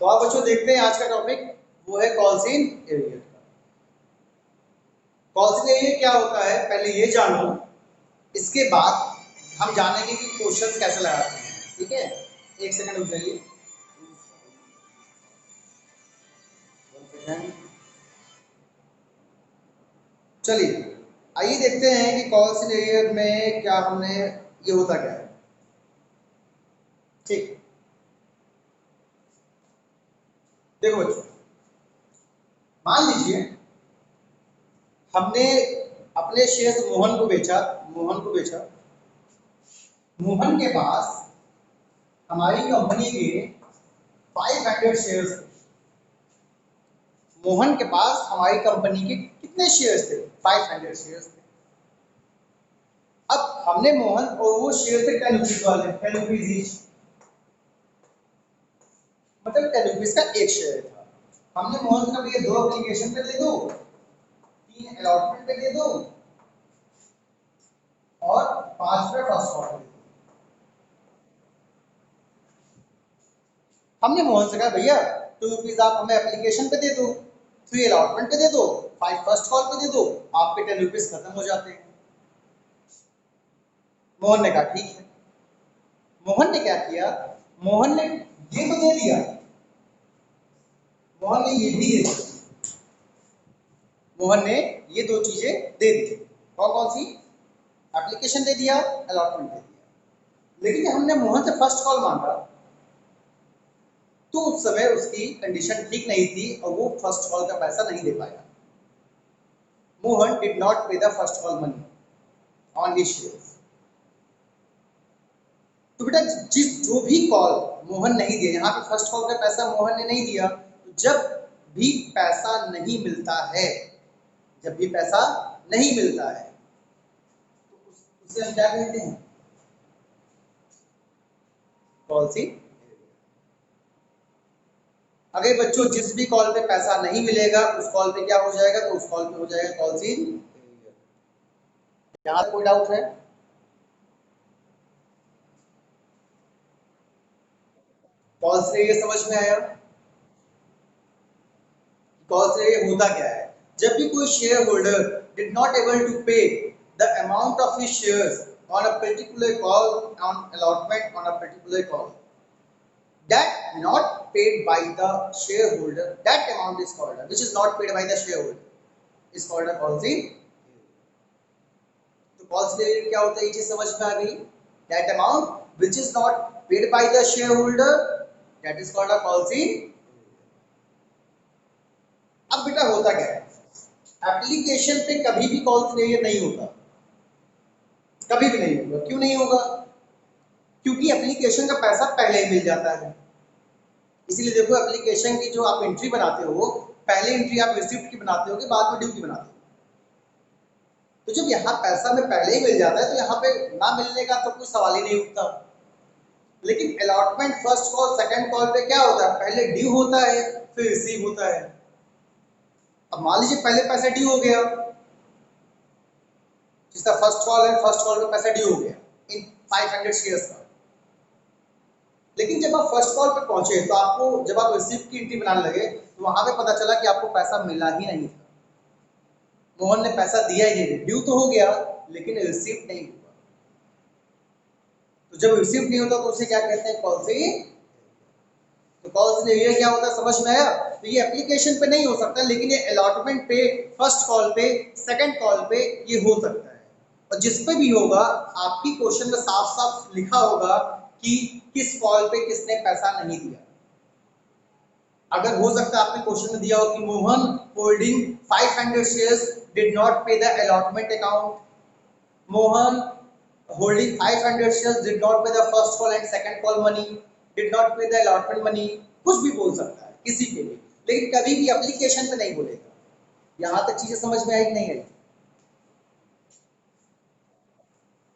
तो आप बच्चों देखते हैं आज का टॉपिक वो है calls in arrear. Calls in arrear क्या होता है पहले ये जानो, इसके बाद हम जानेंगे कि क्वेश्चंस कैसे लगाते हैं। ठीक है, एक सेकंड रुक जाइए। चलिए आइए देखते हैं कि कॉल्स इन एरियर में क्या हमने ये होता क्या है। ठीक, देखो बच्चों, मान लीजिए हमने अपने शेयर्स मोहन को बेचा। मोहन को बेचा, मोहन के पास हमारी कंपनी के 500 शेयर्स थे। मोहन के पास हमारी कंपनी के कितने शेयर्स थे? 500 शेयर्स थे। अब हमने मोहन और वो शेयर थे 10 रुपीज वाले, 10 रुपीज ईच, मतलब 10 रुपीज का एक शेयर था। हमने मोहन का भैया 2 एप्लीकेशन पे दे दो, 3 अलॉटमेंट पे दे दो और 5 पे फर्स्ट कॉल पे दे दो। हमने मोहन से कहा भैया 2 रुपीज आप हमें एप्लीकेशन पे दे दो, 3 अलॉटमेंट पे दे दो, 5 फर्स्ट कॉल पे दे दो, आपके 10 रुपीज खत्म हो जाते हैं। मोहन ने कहा ठीक है। मोहन ने क्या किया? मोहन ने ये तो दे दिया, मोहन ने ये भी दे दिया। मोहन ने ये 2 चीजें दे दी। कौन कौन सी? एप्लीकेशन दे दिया, अलॉटमेंट दे दिया। लेकिन जब हमने मोहन से फर्स्ट कॉल मांगा तो उस समय उसकी कंडीशन ठीक नहीं थी और वो फर्स्ट कॉल का पैसा नहीं दे पाया। Mohan did not pay the first call money on his shares. तो बेटा जो भी कॉल मोहन नहीं दिया, यहाँ पे फर्स्ट कॉल का पैसा मोहन ने नहीं दिया, तो जब भी पैसा नहीं मिलता है, जब भी पैसा नहीं मिलता है तो उसे हम क्या कहते हैं? कॉल सी। अगर बच्चों जिस भी कॉल पे पैसा नहीं मिलेगा उस कॉल पे क्या हो जाएगा? तो उस कॉल पे हो जाएगा कॉल सी। यहाँ कोई डाउट है? कॉल से ये समझ में आया? कॉल से ये होता क्या है? जब भी कोई share holder did not able to pay the amount of his shares on a particular call, on allotment on a particular call, that not paid by the shareholder, that amount is called, which is not paid by the shareholder is called a policy। तो policy क्या होता है? ये चीज समझ में आ गई? that amount which is not paid by the shareholder, that is called a policy। अब बेटा होता क्या है? एप्लीकेशन पे कभी भी कॉल क्लियर नहीं होता, कभी भी नहीं होगा। क्यों नहीं होगा? क्योंकि एप्लीकेशन का पैसा पहले ही मिल जाता है। इसीलिए देखो एप्लीकेशन की जो आप एंट्री बनाते हो, पहले एंट्री आप रिसिप्ट की बनाते हो कि बाद में ड्यू की बनाते हो। तो जब यहाँ पैसा में पहले ही मिल जाता है तो यहाँ पे ना मिलने का तो कोई सवाल ही नहीं उठता। लेकिन allotment first call second call पे क्या होता है? पहले ड्यू होता है फिर रिसीव होता है। अब मान लीजिए पहले पैसा ड्यू हो गया, जिसका फर्स्ट कॉल है, फर्स्ट कॉल पे पैसा ड्यू हो गया इन 500 शेयर्स का। लेकिन जब आप फर्स्ट कॉल पे पहुंचे तो आपको, जब आप रिसीव की एंट्री बनाने लगे तो वहां पे पता चला कि आपको पैसा मिला ही नहीं था। मोहन ने पैसा दिया ही नहीं, ड्यू तो हो गया लेकिन रिसीव नहीं हुआ। तो जब रिसीव नहीं होता तो उसे क्या कहते हैं? कॉल से। तो कॉल से ये क्या होता है समझ में आया? तो ये एप्लीकेशन पे नहीं हो सकता, लेकिन ये अलॉटमेंट पे, फर्स्ट कॉल पे, सेकंड कॉल पे ये हो सकता है। और जिस पे भी होगा आपकी क्वेश्चन में साफ साफ लिखा होगा कि किस कॉल पे किसने पैसा नहीं दिया। अगर हो सकता है आपने क्वेश्चन में दिया हो कि Mohan holding 500 shares did not pay the allotment account, Mohan holding 500 shares did not pay the first call and second call money, did not pay the allotment money, कुछ भी बोल सकता है किसी पे भी, लेकिन कभी भी एप्लीकेशन पे नहीं बोलेगा। यहां तक चीजें समझ में आई कि नहीं आई?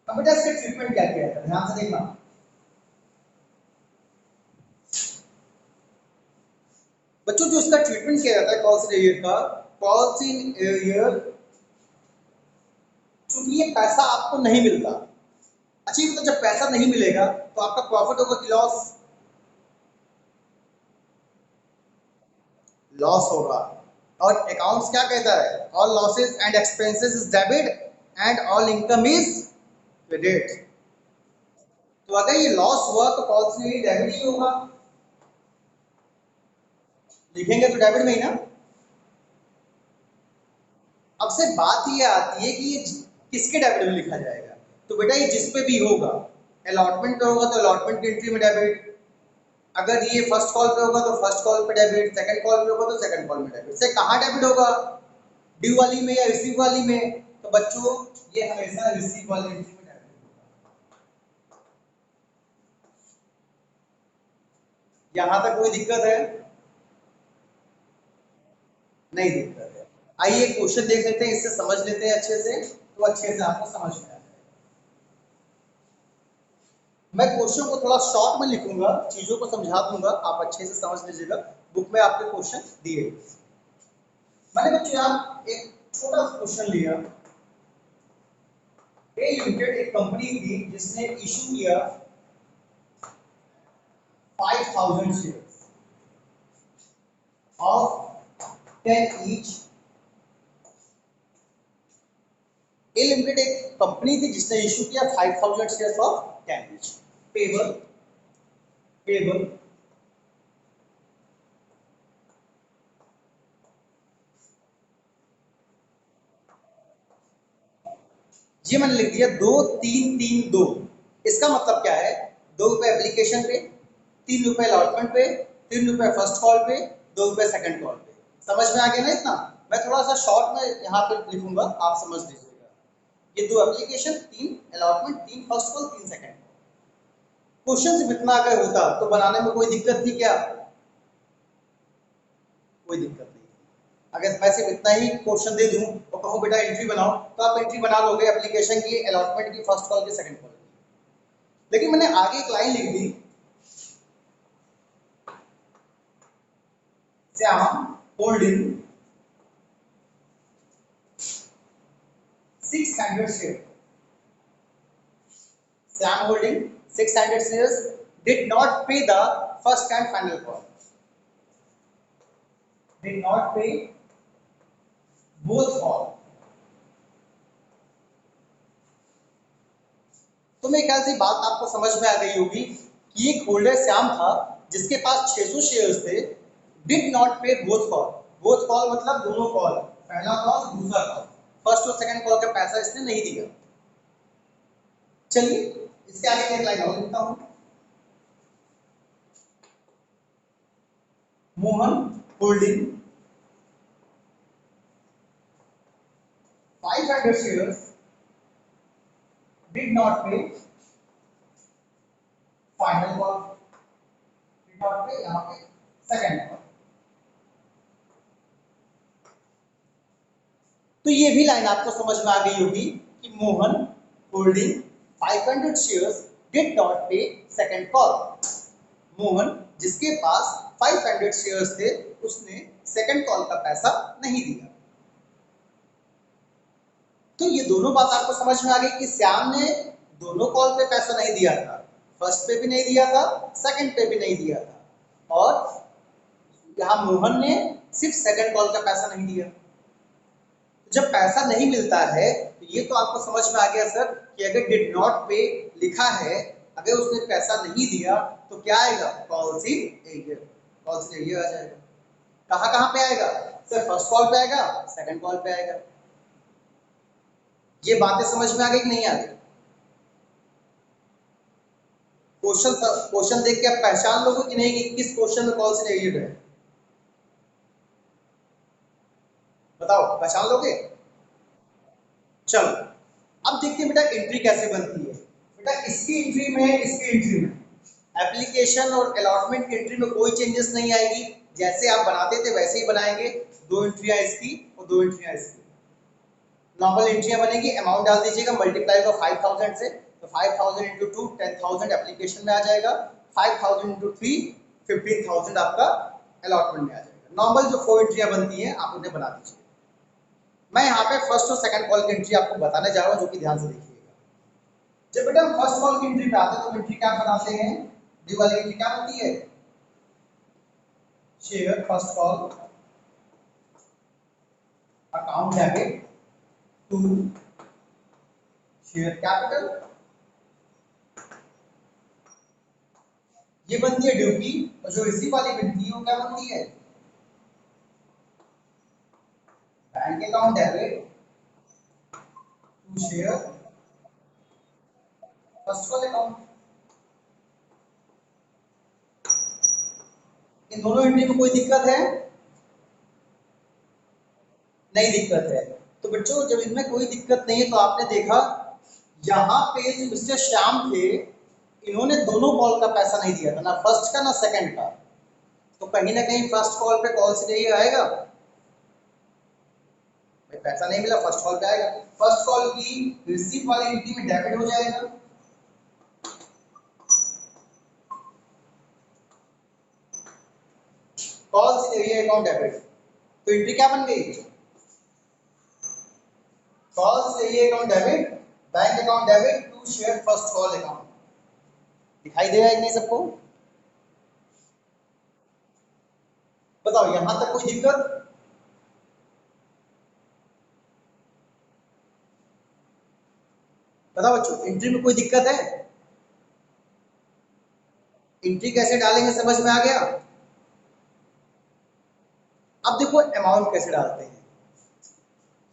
अब बेटा इसका ट्रीटमेंट क्या किया है ध्यान से देखना। बच्चों जो इसका ट्रीटमेंट किया जाता है कॉल्स इन एरियर का, कॉल्स इन एरियर, चूंकि ये पैसा आपको नहीं मिलता। अच्छा ये तो जब पैसा नहीं मिलेगा तो आपका प्रॉफिट होगा कि लॉस? लॉस होगा। और अकाउंट्स क्या कहता है, all losses and expenses is debit and all income is credit. तो अगर ये लॉस हुआ तो कौन सी डेबिट ही होगा, लिखेंगे तो डेबिट में ही ना। अब से बात ये आती है कि ये किसके डेबिट में लिखा जाएगा। तो बेटा ये जिस पे भी होगा, अलॉटमेंट पे होगा तो अलॉटमेंट की एंट्री में डेबिट, अगर ये फर्स्ट कॉल पे होगा तो फर्स्ट कॉल पे डेबिट, सेकंड कॉल पे होगा तो सेकंड कॉल में डेबिट। से कहाँ डेबिट होगा, ड्यू वाली में या रिसीव वाली में? तो बच्चों ये हमेशा रिसीव वाली एंट्री में डेबिट होगा। यहां तक कोई दिक्कत है? नहीं दिक्कत है। आइए क्वेश्चन देख लेते हैं, इससे समझ लेते हैं अच्छे से, तो अच्छे से आपको समझ में आ जाएगा। मैं क्वेश्चन को थोड़ा शॉर्ट में लिखूंगा, चीजों को समझा दूंगा, आप अच्छे से समझ लीजिएगा। बुक में आपके क्वेश्चन दिए, मैंने बच्चों यहाँ एक छोटा सा क्वेश्चन लिया। ए लिमिटेड एक कंपनी थी जिसने इशू किया 5000 shares of 10 each. A limited एक कंपनी थी जिसने इशू किया 5000 shares of 10 each. Payable payable ये मैंने लिख दिया 2332। इसका मतलब क्या है, 2 रुपए एप्लीकेशन पे, 3 रुपए अलॉटमेंट पे, 3 रुपए फर्स्ट कॉल पे, 2 रुपए सेकंड कॉल पे। समझ में आ गया ना इतना? मैं थोड़ा सा शॉर्ट में यहाँ पे लिखूंगा, आप समझ लीजिएगा। ये 2 application, 3 allotment, 3 first call, 3 second call. Question सिर्फ इतना अगर होता तो बनाने में कोई दिक्कत थी क्या? कोई दिक्कत नहीं। अगर मैं सिर्फ इतना ही क्वेश्चन दे दूं और कहूं बेटा एंट्री बनाओ, तो आप एंट्री बना लोगे एप्लीकेशन की, अलॉटमेंट की, फर्स्ट कॉल की, सेकंड कॉल की। लेकिन मैंने आगे एक लाइन लिख दी, Shyam holding 600 share. Sam holding 600 shares did not pay the first and final call. Did not pay both call. तो मेरे ख्याल से बात आपको समझ में आ गई होगी कि एक होल्डर श्याम था जिसके पास 600 शेयर्स थे, डिड नॉट पे बोथ कॉल। बोथ कॉल मतलब दोनों कॉल, पहला कॉल दूसरा कॉल, फर्स्ट और सेकंड कॉल का पैसा इसने नहीं दिया। चलिए इसके आगे एक लाइन और लिखता हूं, Mohan holding 500 shares did not pay final call, did not pay यहाँ पे second call। तो ये भी लाइन आपको समझ में आ गई होगी कि Mohan holding 500 shares did not पे सेकंड कॉल। मोहन जिसके पास 500 शेयर्स थे उसने सेकंड कॉल का पैसा नहीं दिया। तो ये दोनों बात आपको समझ में आ गई कि श्याम ने दोनों कॉल पे पैसा नहीं दिया था, फर्स्ट पे भी नहीं दिया था, सेकंड पे भी नहीं दिया था, और यहाँ मोहन ने सिर्फ सेकंड कॉल का पैसा नहीं दिया। जब पैसा नहीं मिलता है तो ये तो आपको समझ में आ गया सर कि अगर डिड नॉट पे लिखा है, अगर उसने पैसा नहीं दिया तो क्या आएगा, calls in arrear, calls in arrear आ जाएगा। कहाँ कहाँ पे आएगा सर, फर्स्ट कॉल पे आएगा, सेकंड कॉल पे आएगा। ये बातें समझ में आ गई कि नहीं आ गई? क्वेश्चन देख के आप पहचान लोगे कि नहीं कि किस क्वेश्चन में कॉल्स इन एरियर है? बताओ, पहचान लोगे? चलो अब देखते हैं बेटा एंट्री कैसे बनती है। बेटा इसकी एंट्री में, इसकी एंट्री में, एप्लीकेशन और अलॉटमेंट की एंट्री में कोई चेंजेस नहीं आएगी, जैसे आप बनाते थे वैसे ही बनाएंगे। 2 एंट्रियां इसकी और 2 एंट्रियां इसकी, नॉर्मल एंट्रियां बनेगी। अमाउंट डाल दीजिएगा मल्टीप्लाई का 5000 से, तो 5000 इंटू 2 10,000 एप्लीकेशन में आ जाएगा, 5000 इंटू 3 15,000 आपका अलॉटमेंट में आ जाएगा। नॉर्मल जो 4 एंट्रियां बनती हैं आप उन्हें बना दीजिए। मैं यहाँ पे फर्स्ट और सेकंड कॉल की एंट्री आपको बताने जा रहा हूँ, जो कि ध्यान से देखिएगा। जब बेटा हम फर्स्ट कॉल की एंट्री पे आते हैं तो एंट्री क्या बनाते हैं, ड्यू वाली एंट्री क्या बनती है, share first call account debit to share capital, ये बनती है ड्यू की, और जो इसी वाली बनती है वो क्या बनती है, bank account debit to share first call account. इन दोनों एंट्री में कोई दिक्कत है? नहीं दिक्कत है। तो बच्चों जब इनमें कोई दिक्कत नहीं है तो आपने देखा यहाँ पे जो मिस्टर श्याम थे इन्होंने दोनों कॉल का पैसा नहीं दिया था, ना फर्स्ट का ना सेकंड का, तो कहीं ना कहीं फर्स्ट कॉल पे कॉल से नहीं आएगा, पैसा नहीं मिला, फर्स्ट कॉल पे आएगा। फर्स्ट कॉल की रिसीव वाली एंट्री में डेबिट हो जाएगा, कॉल से ये अकाउंट डेबिट, तो एंट्री क्या बन गई, कॉल से ये account debit, bank account debit to share first call account. दिखाई दे रहा है कि नहीं सबको? बताओ यहां तक कोई दिक्कत? बताओ बच्चों एंट्री में कोई दिक्कत है? एंट्री कैसे डालेंगे समझ में आ गया? अब देखो अमाउंट कैसे डालते हैं,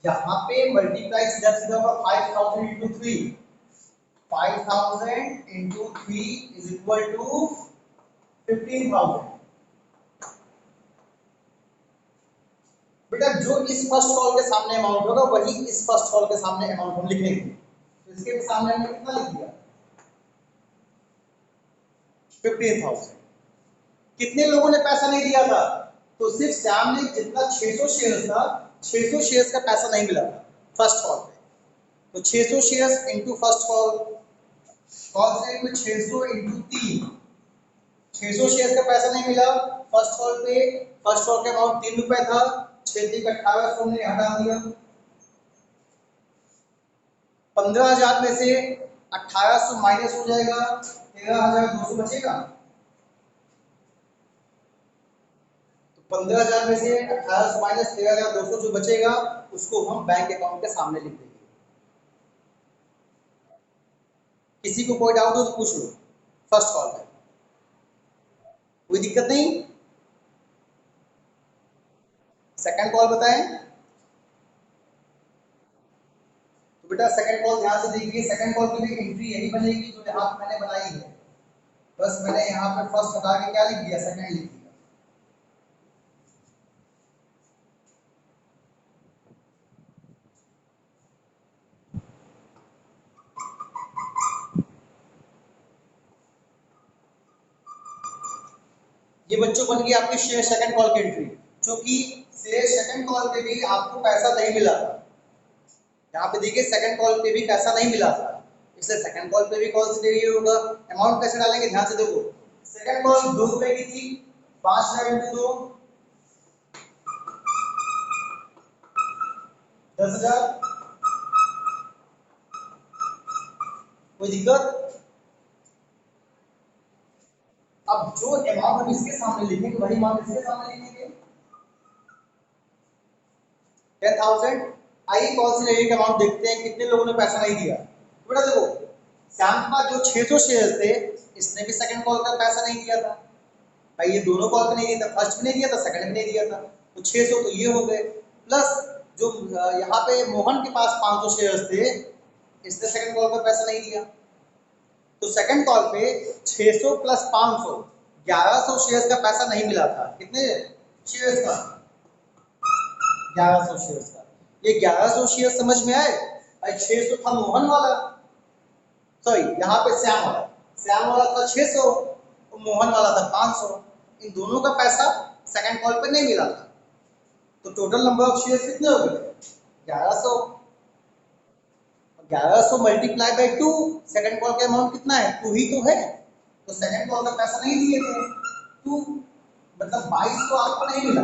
यहाँ पे मल्टीप्लाई सीधा सीधा होगा 5000 into 3, 5000 into 3 is equal to 15,000। बेटा जो इस फर्स्ट कॉल के सामने अमाउंट होगा वही इस फर्स्ट कॉल के सामने अमाउंट हम लिखेंगे, तो इसके सामने हमने कितना लिख दिया, 15,000। कितने लोगों ने पैसा नहीं दिया था, तो सिर्फ श्याम ने, जितना 600 शेयर था 600 शेयर्स का पैसा नहीं मिला था फर्स्ट कॉल पे, तो 600 shares into first call, call से 600 इनटू 3, 600 शेयर्स का पैसा नहीं मिला फर्स्ट कॉल पे, फर्स्ट कॉल का अमाउंट 3 रुपए था, 6 3 1800 हमने यहाँ डाल दिया, 15,000 में से 1800 माइनस हो जाएगा, 13,200 बचेगा, 15,000 में से 1800 माइनस 13,200 जो बचेगा उसको हम बैंक अकाउंट के सामने लिख देंगे। किसी को कोई डाउट हो तो पूछ लो, फर्स्ट कॉल है, कोई दिक्कत नहीं। सेकंड कॉल बताएं, तो बेटा सेकंड कॉल ध्यान से देखिए, सेकंड कॉल की भी एंट्री यही बनेगी जो यहाँ मैंने बनाई है, बस मैंने यहाँ पे फर्स्ट हटा के क्या लिख दिया, सेकंड लिख दिया। ये बच्चों बन गई आपकी शेयर सेकंड कॉल की एंट्री, क्योंकि शेयर सेकंड कॉल पे भी आपको पैसा नहीं मिला था, यहाँ पे देखिए सेकंड कॉल पे भी पैसा नहीं मिला था, इसलिए सेकंड कॉल पे भी कॉल से ये होगा। अमाउंट कैसे डालेंगे ध्यान से देखो, सेकंड कॉल 2 रुपए की थी, 5,000 इंटू 2 10,000, कोई दिक्कत? अब जो अमाउंट हम इसके सामने लिखेंगे वही अमाउंट इसके सामने लिखेंगे, 10,000। आइए कॉल से रिलेटेड अमाउंट देखते हैं कितने लोगों ने पैसा नहीं दिया। बेटा देखो श्याम के पास जो 600 शेयर थे इसने भी सेकंड कॉल का पैसा नहीं दिया था, भाई ये दोनों कॉल पे नहीं दिया था, फर्स्ट भी नहीं दिया था सेकंड भी नहीं दिया था, तो 600 तो ये हो गए, प्लस जो यहाँ पे मोहन के पास 500 शेयर्स थे इसने सेकंड कॉल पर पैसा नहीं दिया, तो सेकंड कॉल पे 600 प्लस 500 1100 शेयर्स का पैसा नहीं मिला था। कितने शेयर्स का? 1100 शेयर्स का। ये 1100 शेयर समझ में आए? 600 था मोहन वाला, सॉरी यहाँ पे श्याम वाला था 600 और मोहन वाला था 500, इन दोनों का पैसा सेकंड कॉल पे नहीं मिला था, तो टोटल नंबर ऑफ शेयर्स कितने हो गए? 1100। 1100 मल्टीप्लाई बाई 2, सेकंड कॉल का अमाउंट कितना है? 2 ही तो है, तो सेकंड कॉल का पैसा नहीं दिए थे 2, मतलब 22 तो आपको नहीं मिला।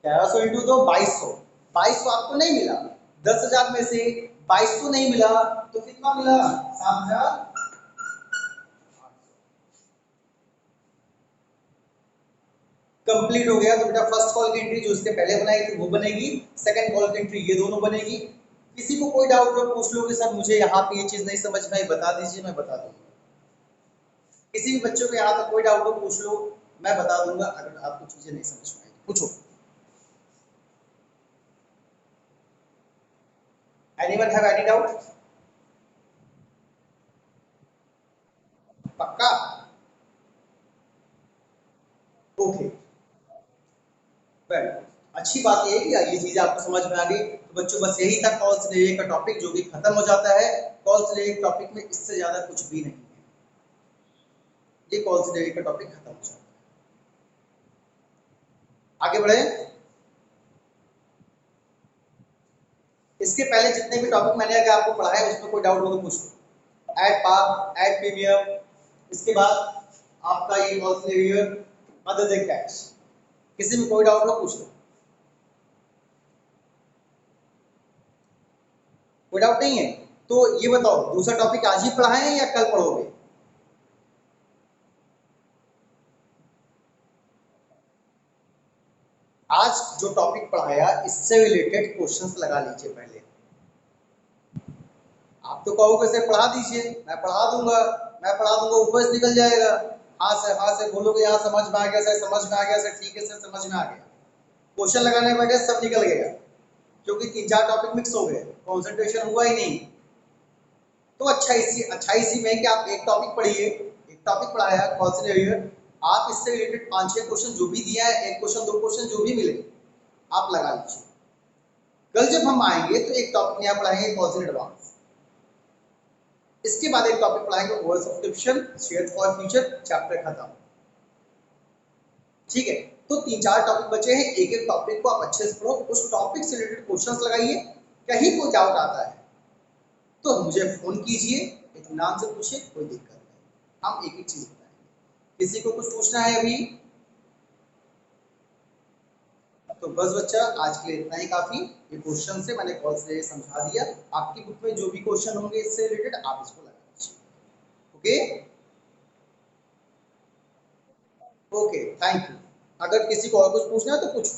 1100 इंटू 2 2200, 2200 आपको नहीं मिला, 10,000 में से 2200 नहीं मिला तो कितना मिला? 7,000। कंप्लीट हो गया तो बेटा फर्स्ट कॉल की एंट्री जो उसके पहले बनाई थी वो बनेगी, सेकंड कॉल की एंट्री ये दोनों बनेगी। किसी को कोई डाउट हो पूछ लो कि सर मुझे यहाँ पे ये चीज नहीं समझ में आई, बता दीजिए, मैं बता दूंगा। किसी भी बच्चों को यहाँ तक कोई डाउट हो पूछ लो, मैं बता दूंगा अगर आपको चीजें नहीं समझ में आई। पूछो। Anyone have any doubt? पक्का? ओके, वेल, अच्छी बात ये है कि ये चीजें आपको समझ में आ गई। तो बच्चों बस यही था कॉल सिनेरियो का टॉपिक, जो कि खत्म हो जाता है। कॉल सिनेरियो टॉपिक में इससे ज्यादा कुछ भी नहीं है, ये कॉल सिनेरियो का टॉपिक खत्म हो जाता है। आगे बढ़े। इसके पहले जितने भी टॉपिक मैंने अगर आपको पढ़ाया उसमें कोई डाउट हो तो पूछ लो। ऐड पार, ऐड प्रीमियम, इसके बाद आपका ये call scenario, other than cash, किसी में कोई डाउट हो पूछ लो। कोई डाउट नहीं है तो ये बताओ दूसरा टॉपिक आज ही पढ़ाएं या कल पढ़ोगे? आज जो टॉपिक पढ़ाया इससे रिलेटेड क्वेश्चंस लगा लीजिए पहले। आप तो कहोगे सर पढ़ा दीजिए, मैं पढ़ा दूंगा, मैं पढ़ा दूंगा, ऊपर से निकल जाएगा। हाँ सर बोलोगे यहाँ समझ में आ गया सर, समझ में आ गया सर, ठीक है सर समझ में आ गया। क्वेश्चन लगाने के बगैर सब निकल गया, क्योंकि 3-4 टॉपिक मिक्स हो गए, कंसंट्रेशन हुआ ही नहीं। तो अच्छा इसी में कि आप एक टॉपिक पढ़िए, एक टॉपिक पढ़ाया कॉल सिनेरियो, आप इससे रिलेटेड 5-6 क्वेश्चन जो भी दिया है, एक क्वेश्चन 2 क्वेश्चन जो भी मिले आप लगा लीजिए। कल जब हम आएंगे तो एक टॉपिक नया पढ़ाएंगे कॉल सिनेरियो एडवांस, इसके बाद एक टॉपिक पढ़ाएंगे over subscription, share for future, chapter खत्म। ठीक है, तो 3-4 टॉपिक बचे हैं, एक एक टॉपिक को आप अच्छे से पढ़ो, उस टॉपिक से रिलेटेड क्वेश्चंस लगाइए। कहीं कोई डाउट आता है तो मुझे फोन कीजिए, इत्मीनान से पूछिए, कोई दिक्कत नहीं, हम एक एक चीज बताएंगे। किसी को कुछ पूछना है अभी? तो बस बच्चा आज के लिए इतना ही काफी। ये क्वेश्चन से मैंने कॉल से समझा दिया, आपकी बुक में जो भी क्वेश्चन होंगे इससे रिलेटेड आप इसको लगा लीजिए। Okay okay, thank you. अगर किसी को और कुछ पूछना है तो पूछो।